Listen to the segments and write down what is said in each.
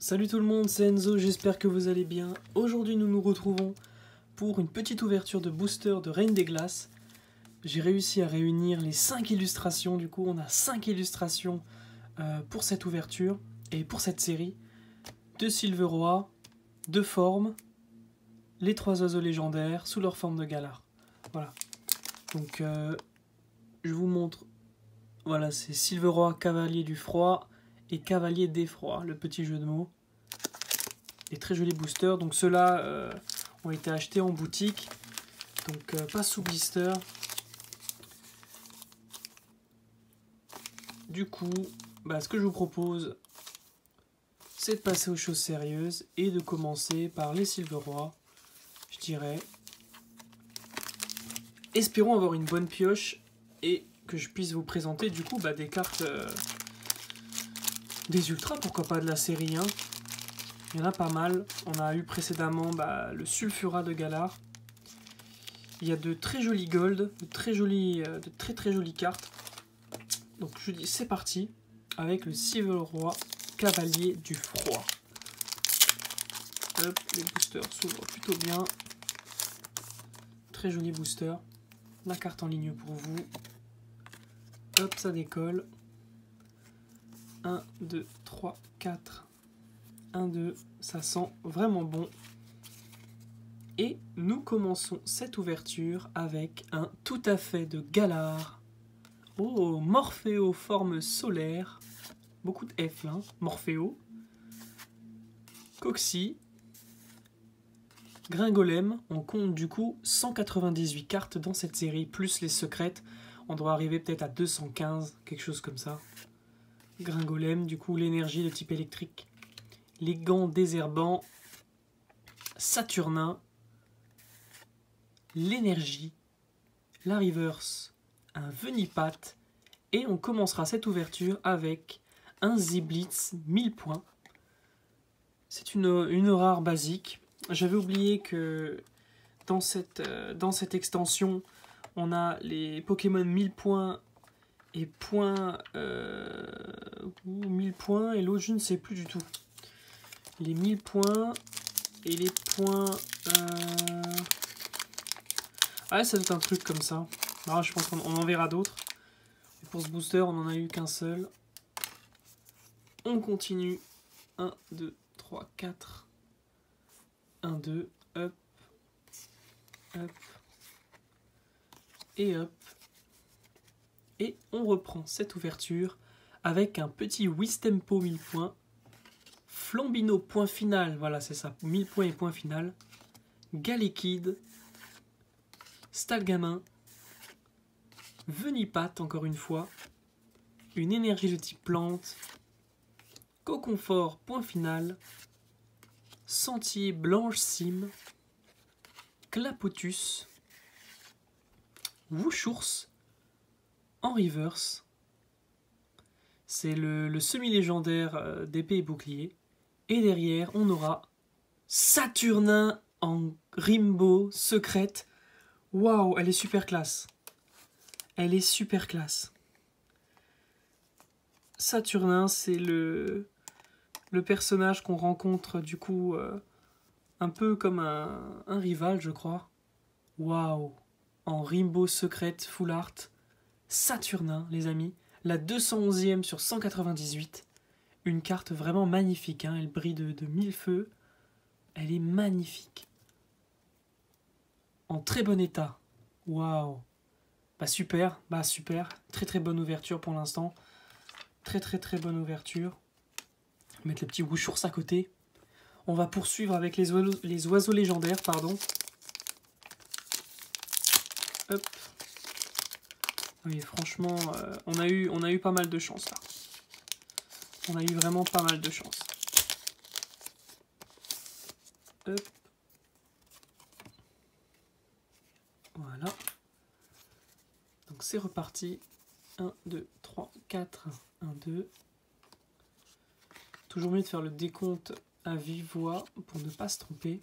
Salut tout le monde, c'est Enzo, j'espère que vous allez bien. Aujourd'hui nous nous retrouvons pour une petite ouverture de booster de Reine des Glaces. J'ai réussi à réunir les 5 illustrations, du coup on a 5 illustrations pour cette ouverture et pour cette série. 2 Silveroy, 2 formes, les 3 oiseaux légendaires sous leur forme de Galar. Voilà, donc je vous montre, voilà c'est Silveroy, Cavalier du Froid et Cavalier d'Effroi, le petit jeu de mots. Des très jolis boosters, donc ceux-là ont été achetés en boutique, donc pas sous blister. Du coup, ce que je vous propose, c'est de passer aux choses sérieuses et de commencer par les Silveroy, je dirais. Espérons avoir une bonne pioche et que je puisse vous présenter du coup des cartes des ultras, pourquoi pas de la série 1. Il y en a pas mal. On a eu précédemment le Sulfurat de Galar. Il y a de très jolis gold, de très jolies cartes. Donc je dis c'est parti avec le Silveroy Cavalier du Froid. Hop, les boosters s'ouvrent plutôt bien. Très joli booster. La carte en ligne pour vous. Hop, ça décolle. 1, 2, 3, 4. 1, 2, ça sent vraiment bon. Et nous commençons cette ouverture avec un tout à fait de Galar. Oh, Morphéo forme solaire. Beaucoup de F là, Morphéo. Coxy. Gringolem. On compte du coup 198 cartes dans cette série, plus les secrètes. On doit arriver peut-être à 215, quelque chose comme ça. Gringolem, du coup l'énergie de type électrique. Les gants désherbants. Saturnin. L'énergie. La reverse. Un Venipat. Et on commencera cette ouverture avec un Ziblitz 1000 points. C'est une rare basique. J'avais oublié que dans cette extension, on a les Pokémon 1000 points et points 1000 points et l'autre je ne sais plus du tout. Les 1000 points et les points... Ah, ça doit être un truc comme ça. Alors, je pense qu'on en verra d'autres. Pour ce booster, on n'en a eu qu'un seul. On continue. 1, 2, 3, 4. 1, 2, hop. Hop. Et hop. Et on reprend cette ouverture avec un petit Wistempo 1000 points. Flambino point final, voilà c'est ça, 1000 points et point final. Galekid. Stalgamin. Venipat encore une fois. Une énergie de type plante. Coconfort point final. Sentier blanche cime. Clapotus. Wushours. En reverse. C'est le semi-légendaire d'épée et bouclier. Et derrière, on aura Saturnin en Rimbo secrète. Waouh, elle est super classe. Elle est super classe. Saturnin, c'est le personnage qu'on rencontre du coup un peu comme un rival, je crois. Waouh, en Rimbo secrète full art. Saturnin, les amis. La 211e sur 198. Une carte vraiment magnifique, hein. Elle brille de 1000 feux. Elle est magnifique. En très bon état. Waouh. Super, super. Très bonne ouverture pour l'instant. Très bonne ouverture. On va mettre le petit Wushours à côté. On va poursuivre avec les oiseaux légendaires, pardon. Hop. Oui, franchement, on a eu pas mal de chance là. On a eu vraiment pas mal de chance. Hop. Voilà. Donc c'est reparti. 1, 2, 3, 4. 1, 2. Toujours mieux de faire le décompte à vive voix pour ne pas se tromper.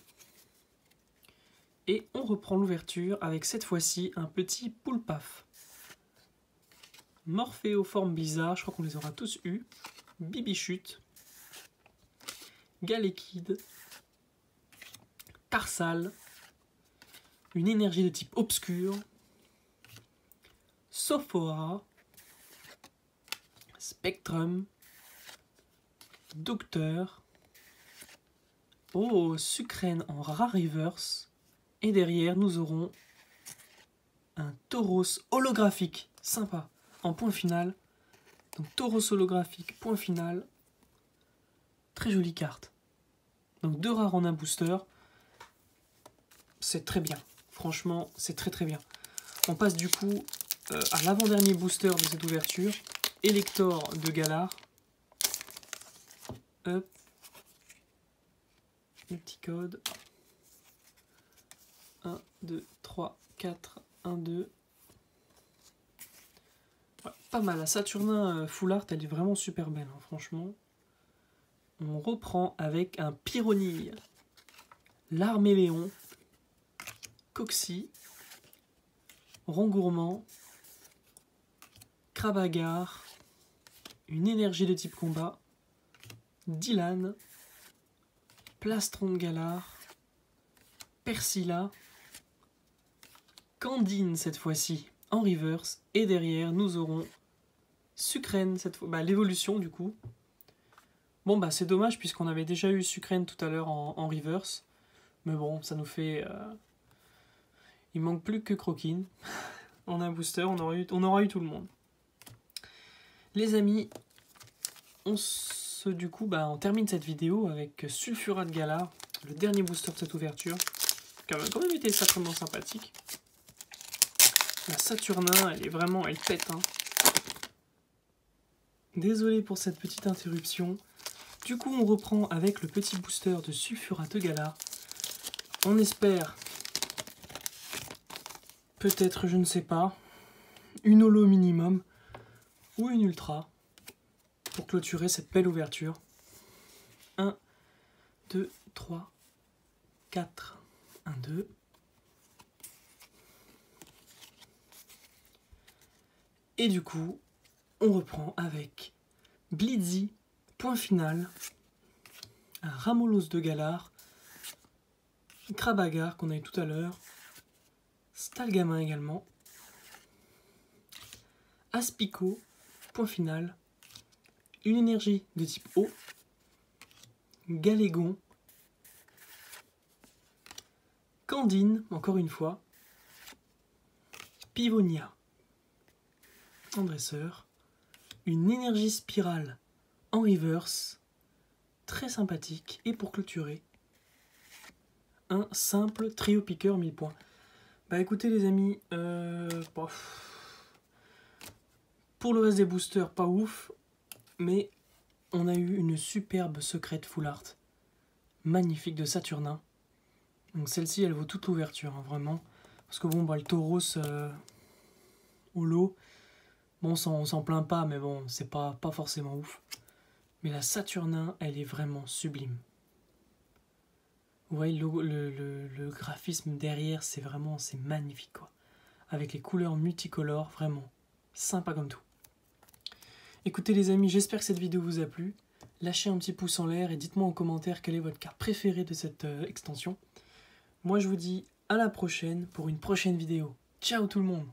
Et on reprend l'ouverture avec cette fois-ci un petit Poulpaf. Morphéo forme bizarre, je crois qu'on les aura tous eus. Bibichute. Galekid, Tarsal, une énergie de type obscur, Sophora, Spectrum, Docteur, oh, Sucrène en rare reverse, et derrière nous aurons un Tauros holographique, sympa, en point final. Donc Tauros holographique, point final, très jolie carte. Donc 2 rares en un booster, c'est très bien, franchement c'est très bien. On passe du coup à l'avant-dernier booster de cette ouverture, Elector de Galar. Hop. Le petit code. 1, 2, 3, 4, 1, 2. Ouais, pas mal, la Saturnin Full Art, elle est vraiment super belle, hein, franchement. On reprend avec un Pyronille, l'Arméléon, Coxy, Rongourmand, Krabagar, une énergie de type combat, Dylan, Plastron de Galar, Persilla, Candine cette fois-ci en reverse, et derrière nous aurons Sucrène cette fois, l'évolution du coup. Bon bah c'est dommage puisqu'on avait déjà eu Sucrène tout à l'heure en reverse, mais bon ça nous fait... Il manque plus que Croquine. On a un booster, on aura eu tout le monde. Les amis, on termine cette vidéo avec Sulfurat de Galar, le dernier booster de cette ouverture. Qui a quand même été sacrément sympathique. La Saturnin, elle pète. Hein. Désolé pour cette petite interruption. Du coup, on reprend avec le petit booster de Sulfurat de Galar. On espère, peut-être, je ne sais pas, une holo minimum ou une ultra pour clôturer cette belle ouverture. 1, 2, 3, 4, 1, 2. Et du coup, on reprend avec Blitzy, point final, un Ramolos de Galar, Krabagar qu'on a eu tout à l'heure, Stalgamin également, Aspico, point final, une énergie de type eau, Galégon, Candine, encore une fois, Pivonia, en dresseur, une énergie spirale en reverse, très sympathique, et pour clôturer, un simple trio piqueur 1000 points. Bah écoutez les amis, pour le reste des boosters, pas ouf, mais on a eu une superbe secrète full art, magnifique de Saturnin. Donc celle-ci, elle vaut toute l'ouverture, hein, vraiment. Parce que bon, le Tauros holo, bon, on s'en plaint pas, mais bon, c'est pas forcément ouf. Mais la Saturnin, elle est vraiment sublime. Vous voyez le graphisme derrière, c'est magnifique, quoi. Avec les couleurs multicolores, vraiment sympa comme tout. Écoutez les amis, j'espère que cette vidéo vous a plu. Lâchez un petit pouce en l'air et dites-moi en commentaire quelle est votre carte préférée de cette extension. Moi je vous dis à la prochaine pour une prochaine vidéo. Ciao tout le monde!